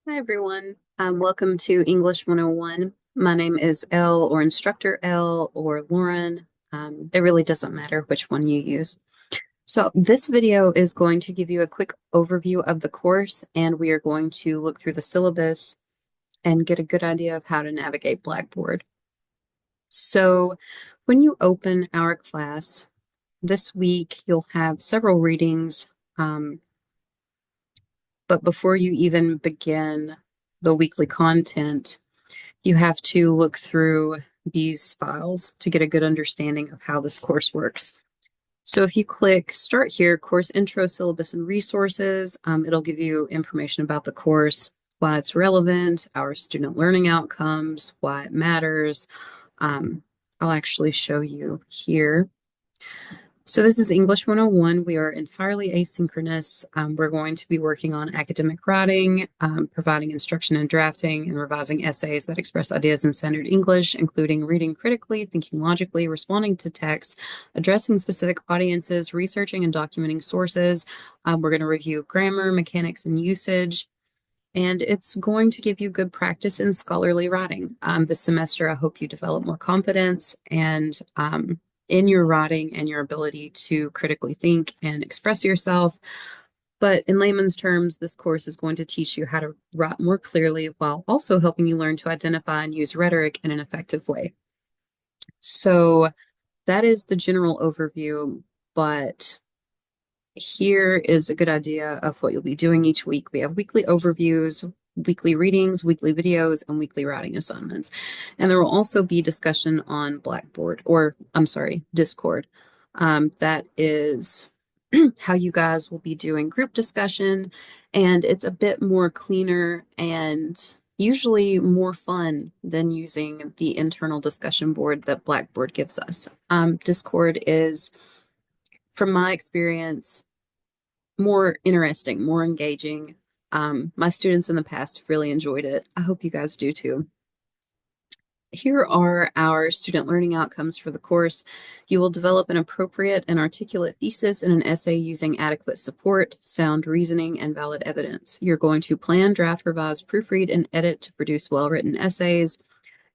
Hi, everyone. Welcome to English 101. My name is Elle or Instructor Elle or Lauren. It really doesn't matter which one you use. So this video is going to give you a quick overview of the course, and we are going to look through the syllabus and get a good idea of how to navigate Blackboard. So when you open our class this week, you'll have several readings. But before you even begin the weekly content, you have to look through these files to get a good understanding of how this course works. So if you click Start Here, Course Intro, Syllabus, and Resources, it'll give you information about the course, why it's relevant, our student learning outcomes, why it matters. I'll actually show you here. So this is English 101. We are entirely asynchronous. We're going to be working on academic writing, providing instruction in drafting, and revising essays that express ideas in standard English, including reading critically, thinking logically, responding to text, addressing specific audiences, researching and documenting sources. We're going to review grammar, mechanics, and usage. And it's going to give you good practice in scholarly writing. This semester, I hope you develop more confidence and in your writing and your ability to critically think and express yourself. But in layman's terms, this course is going to teach you how to write more clearly while also helping you learn to identify and use rhetoric in an effective way. So that is the general overview, but here is a good idea of what you'll be doing each week. We have weekly overviews, weekly readings, weekly videos, and weekly writing assignments. And there will also be discussion on Blackboard, or I'm sorry, Discord. That is how you guys will be doing group discussion, and it's a bit more cleaner and usually more fun than using the internal discussion board that Blackboard gives us. Discord is, from my experience, more interesting, more engaging. My students in the past have really enjoyed it. I hope you guys do too. Here are our student learning outcomes for the course. You will develop an appropriate and articulate thesis and an essay using adequate support, sound reasoning, and valid evidence. You're going to plan, draft, revise, proofread, and edit to produce well-written essays.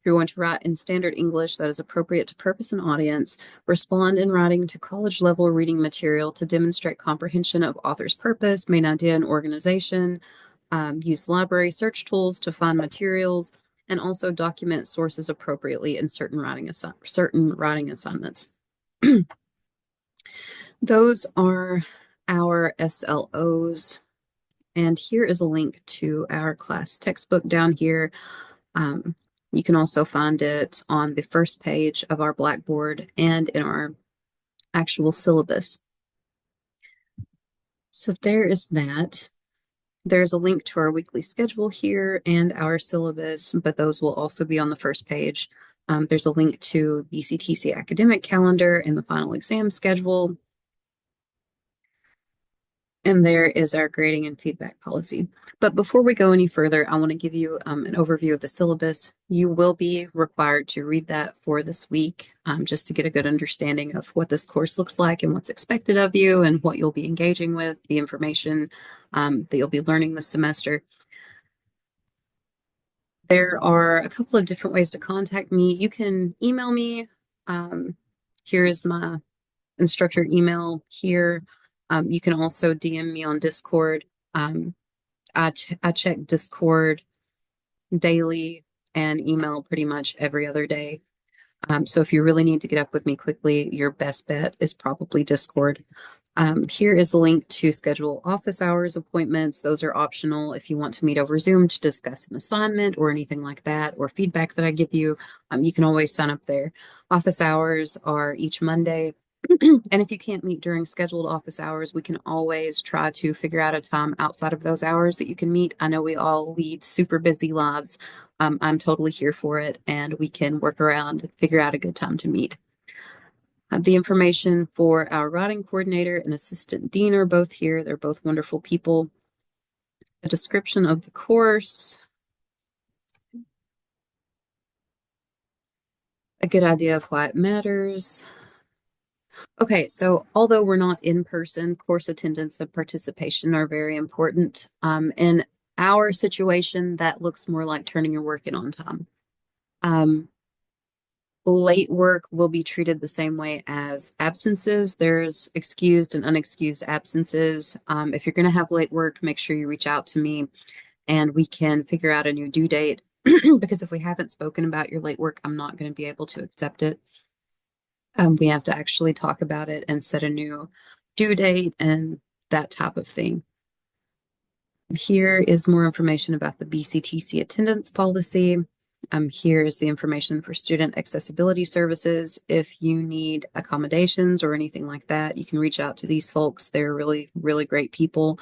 You're going to write in standard English that is appropriate to purpose and audience, respond in writing to college-level reading material to demonstrate comprehension of author's purpose, main idea, and organization, use library search tools to find materials, and also document sources appropriately in certain writing assignments. Those are our SLOs. And here is a link to our class textbook down here. You can also find it on the first page of our Blackboard and in our actual syllabus. So there is that. There's a link to our weekly schedule here and our syllabus, but those will also be on the first page. There's a link to BCTC academic calendar and the final exam schedule. And there is our grading and feedback policy. But before we go any further, I want to give you an overview of the syllabus. You will be required to read that for this week, just to get a good understanding of what this course looks like and what's expected of you and what you'll be engaging with, the information that you'll be learning this semester. There are a couple of different ways to contact me. You can email me. Here is my instructor email here. You can also DM me on Discord. I check Discord daily and email pretty much every other day. So if you really need to get up with me quickly, your best bet is probably Discord. Here is a link to schedule office hours appointments. Those are optional if you want to meet over Zoom to discuss an assignment or anything like that, or feedback that I give you. You can always sign up there. Office hours are each Monday. And if you can't meet during scheduled office hours, we can always try to figure out a time outside of those hours that you can meet. I know we all lead super busy lives. I'm totally here for it, and we can work around and figure out a good time to meet. The information for our writing coordinator and assistant dean are both here. They're both wonderful people. A description of the course, a good idea of why it matters. Okay, so although we're not in person, course attendance and participation are very important. And our situation, that looks more like turning your work in on time. Late work will be treated the same way as absences. There's excused and unexcused absences. If you're going to have late work, make sure you reach out to me and we can figure out a new due date. Because if we haven't spoken about your late work, I'm not going to be able to accept it. We have to actually talk about it and set a new due date and that type of thing. Here is more information about the BCTC attendance policy. Here is the information for student accessibility services. If you need accommodations or anything like that, you can reach out to these folks. They're really, really great people.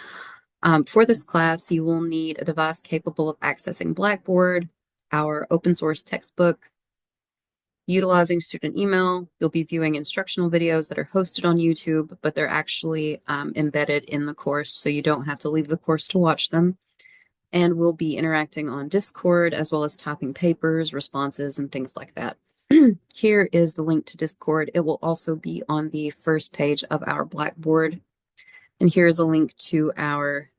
For this class, you will need a device capable of accessing Blackboard, our open source textbook, utilizing student email. You'll be viewing instructional videos that are hosted on YouTube, but they're actually embedded in the course, so you don't have to leave the course to watch them. And we'll be interacting on Discord as well as typing papers, responses, and things like that. Here is the link to Discord. It will also be on the first page of our Blackboard. And here is a link to our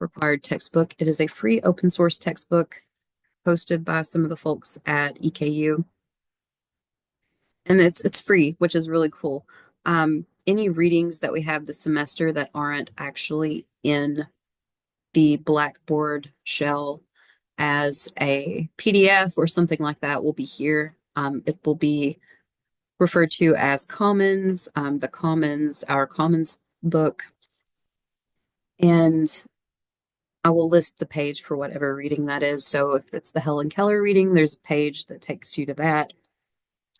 required textbook. It is a free open source textbook hosted by some of the folks at EKU. And it's free, which is really cool. Any readings that we have this semester that aren't actually in the Blackboard shell as a PDF or something like that will be here. It will be referred to as Commons, the Commons, our Commons book. And I will list the page for whatever reading that is. So if it's the Helen Keller reading, there's a page that takes you to that.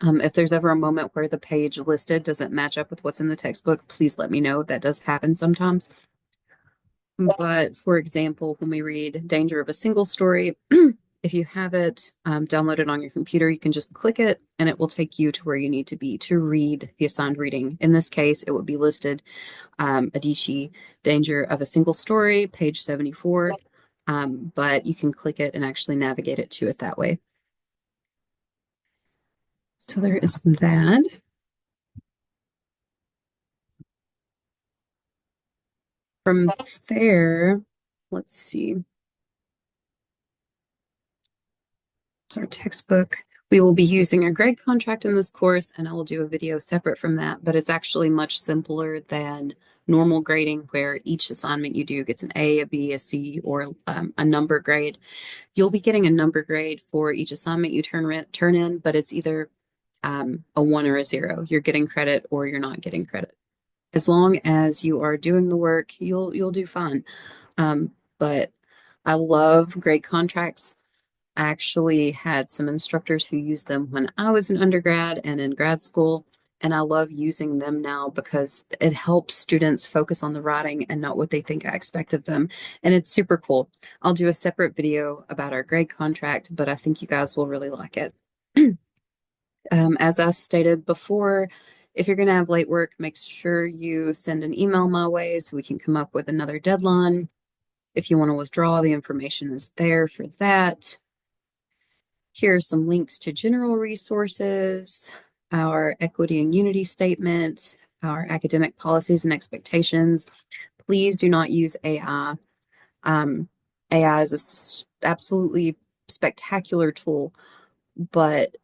If there's ever a moment where the page listed doesn't match up with what's in the textbook, please let me know. That does happen sometimes. But for example, when we read Danger of a Single Story, if you have it downloaded on your computer, you can just click it and it will take you to where you need to be to read the assigned reading. In this case, it would be listed Adichie, Danger of a Single Story, page 74. But you can click it and actually navigate it to it that way. So there is that. From there, let's see. It's our textbook. We will be using a grade contract in this course, and I will do a video separate from that, but it's actually much simpler than normal grading where each assignment you do gets an A, a B, a C, or a number grade. You'll be getting a number grade for each assignment you turn in, but it's either a 1 or a 0. You're getting credit or you're not getting credit. As long as you are doing the work, you'll do fine. But I love grade contracts. I actually had some instructors who used them when I was an undergrad and in grad school, and I love using them now because it helps students focus on the writing and not what they think I expect of them. And it's super cool. I'll do a separate video about our grade contract, but I think you guys will really like it. As I stated before, if you're going to have late work, make sure you send an email my way so we can come up with another deadline. If you want to withdraw, the information is there for that. Here are some links to general resources, our equity and unity statement, our academic policies and expectations. Please do not use AI. AI is an absolutely spectacular tool, but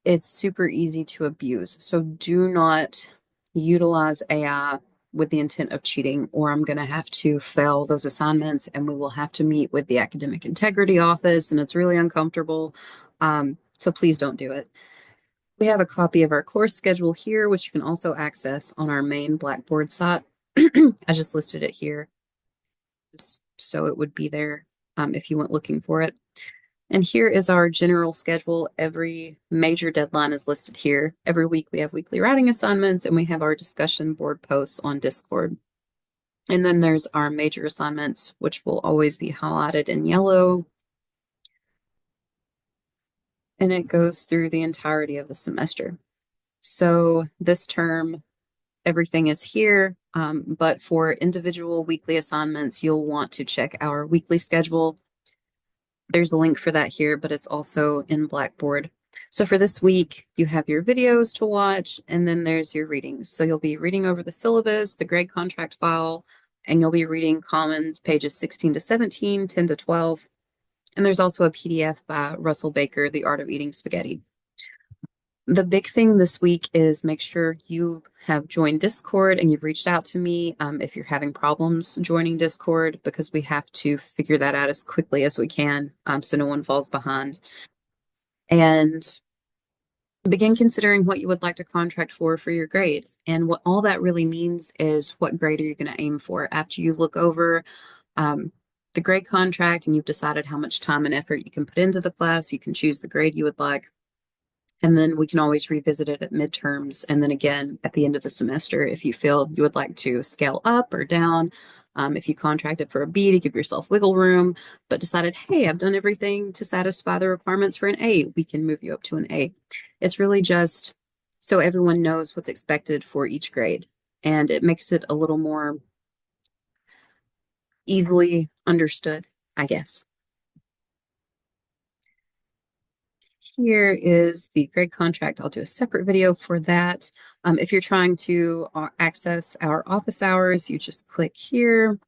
it's super easy to abuse. So do not utilize AI with the intent of cheating, or I'm going to have to fail those assignments and we will have to meet with the academic integrity office, and it's really uncomfortable. So please don't do it. We have a copy of our course schedule here, which you can also access on our main Blackboard site. I just listed it here, just so it would be there if you went looking for it. And here is our general schedule. Every major deadline is listed here. Every week we have weekly writing assignments and we have our discussion board posts on Discord. And then there's our major assignments, which will always be highlighted in yellow. And it goes through the entirety of the semester. So this term, everything is here, but for individual weekly assignments, you'll want to check our weekly schedule. There's a link for that here, but it's also in Blackboard. So for this week, you have your videos to watch, and then there's your readings. So you'll be reading over the syllabus, the grade contract file, and you'll be reading Commons pages 16 to 17, 10 to 12. And there's also a PDF by Russell Baker, The Art of Eating Spaghetti. The big thing this week is make sure you have joined Discord and you've reached out to me if you're having problems joining Discord, because we have to figure that out as quickly as we can so no one falls behind. And begin considering what you would like to contract for your grade. And what all that really means is what grade are you going to aim for after you look over the grade contract and you've decided how much time and effort you can put into the class. You can choose the grade you would like. And then we can always revisit it at midterms. And then again, at the end of the semester, if you feel you would like to scale up or down, if you contracted for a B to give yourself wiggle room, but decided, hey, I've done everything to satisfy the requirements for an A, we can move you up to an A. It's really just so everyone knows what's expected for each grade. And it makes it a little more easily understood, I guess. Here is the grade contract. I'll do a separate video for that. If you're trying to access our office hours, you just click here.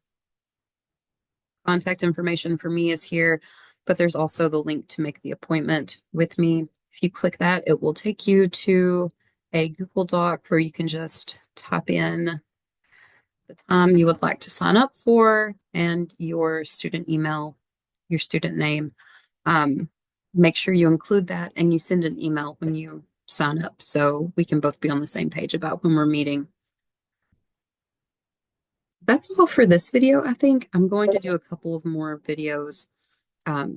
Contact information for me is here, but there's also the link to make the appointment with me. If you click that, it will take you to a Google Doc where you can just type in the time you would like to sign up for and your student email, your student name. Make sure you include that and you send an email when you sign up so we can both be on the same page about when we're meeting. That's all for this video. I think I'm going to do a couple of more videos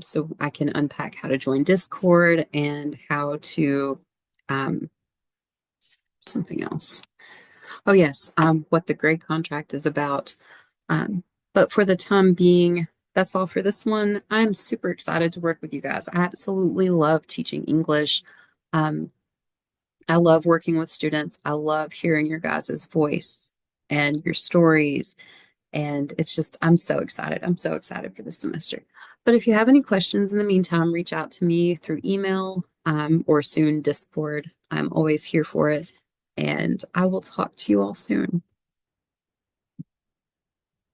so I can unpack how to join Discord and how to something else. Oh yes, what the grade contract is about. But for the time being, that's all for this one. I'm super excited to work with you guys. I absolutely love teaching English. I love working with students. I love hearing your guys' voice and your stories. And it's just, I'm so excited. I'm so excited for this semester. But if you have any questions in the meantime, reach out to me through email or soon Discord. I'm always here for it. And I will talk to you all soon.